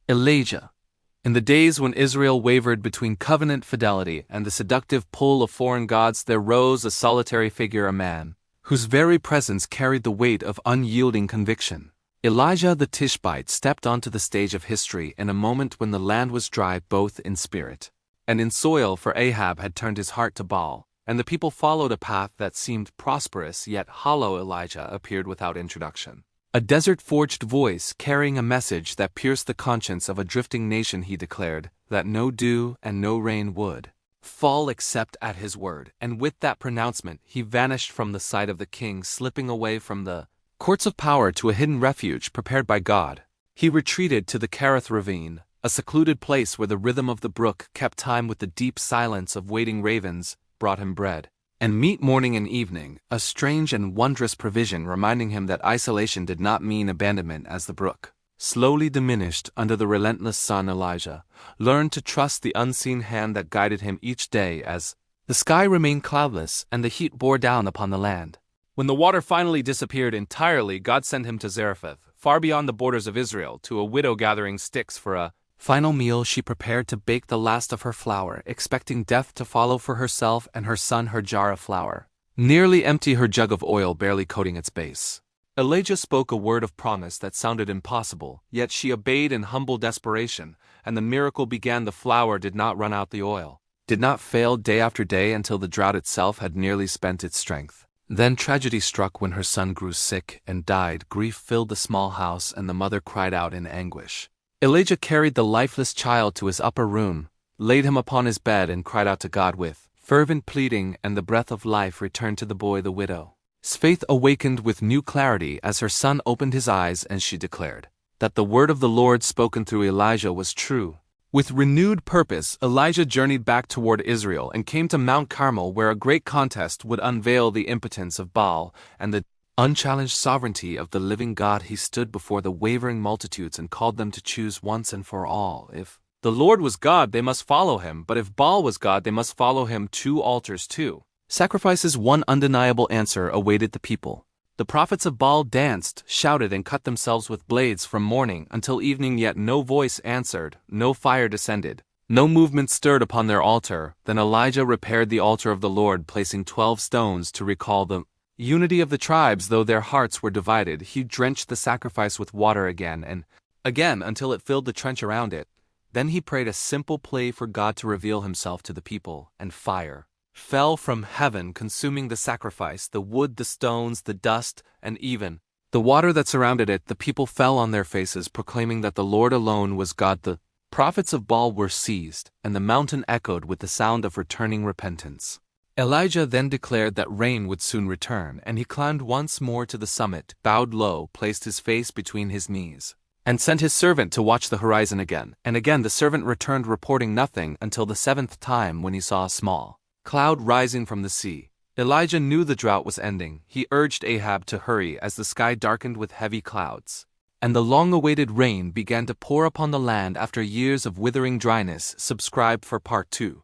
Elijah. In the days when Israel wavered between covenant fidelity and the seductive pull of foreign gods, there rose a solitary figure, a man whose very presence carried the weight of unyielding conviction. Elijah the Tishbite stepped onto the stage of history in a moment when the land was dry both in spirit and in soil, for Ahab had turned his heart to Baal, and the people followed a path that seemed prosperous yet hollow. Elijah appeared without introduction. A desert-forged voice carrying a message that pierced the conscience of a drifting nation. He declared that no dew and no rain would fall except at his word, and with that pronouncement he vanished from the sight of the king, slipping away from the courts of power to a hidden refuge prepared by God. He retreated to the Kerith ravine, a secluded place where the rhythm of the brook kept time with the deep silence of waiting ravens, brought him bread and meat morning and evening, a strange and wondrous provision reminding him that isolation did not mean abandonment. As the brook slowly diminished under the relentless sun, Elijah learned to trust the unseen hand that guided him each day as the sky remained cloudless and the heat bore down upon the land. When the water finally disappeared entirely, God sent him to Zarephath, far beyond the borders of Israel, to a widow gathering sticks for a final meal. She prepared to bake the last of her flour, expecting death to follow for herself and her son. Her jar of flour nearly empty, her jug of oil barely coating its base. Elijah spoke a word of promise that sounded impossible, yet she obeyed in humble desperation, and the miracle began. The flour did not run out, the oil did not fail day after day until the drought itself had nearly spent its strength. Then tragedy struck when her son grew sick and died. Grief filled the small house, and the mother cried out in anguish. Elijah carried the lifeless child to his upper room, laid him upon his bed, and cried out to God with fervent pleading, and the breath of life returned to the boy. The widow's faith awakened with new clarity as her son opened his eyes, and she declared that the word of the Lord spoken through Elijah was true. With renewed purpose, Elijah journeyed back toward Israel and came to Mount Carmel, where a great contest would unveil the impotence of Baal and the unchallenged sovereignty of the living God. He stood before the wavering multitudes and called them to choose once and for all. If the Lord was God, they must follow him, but if Baal was God, they must follow him. 2 altars, 2 sacrifices, one undeniable answer awaited the people. The prophets of Baal danced, shouted, and cut themselves with blades from morning until evening, yet no voice answered, no fire descended, no movement stirred upon their altar. Then Elijah repaired the altar of the Lord, placing 12 stones to recall the unity of the tribes. Though their hearts were divided, he drenched the sacrifice with water again and again until it filled the trench around it. Then he prayed a simple plea for God to reveal himself to the people, and fire fell from heaven, consuming the sacrifice, the wood, the stones, the dust, and even the water that surrounded it. The people fell on their faces, proclaiming that the Lord alone was God. The prophets of Baal were seized, and the mountain echoed with the sound of returning repentance. Elijah then declared that rain would soon return, and he climbed once more to the summit, bowed low, placed his face between his knees, and sent his servant to watch the horizon again. And again the servant returned, reporting nothing until the 7th time, when he saw a small cloud rising from the sea. Elijah knew the drought was ending. He urged Ahab to hurry as the sky darkened with heavy clouds, and the long-awaited rain began to pour upon the land after years of withering dryness. Subscribe for Part 2.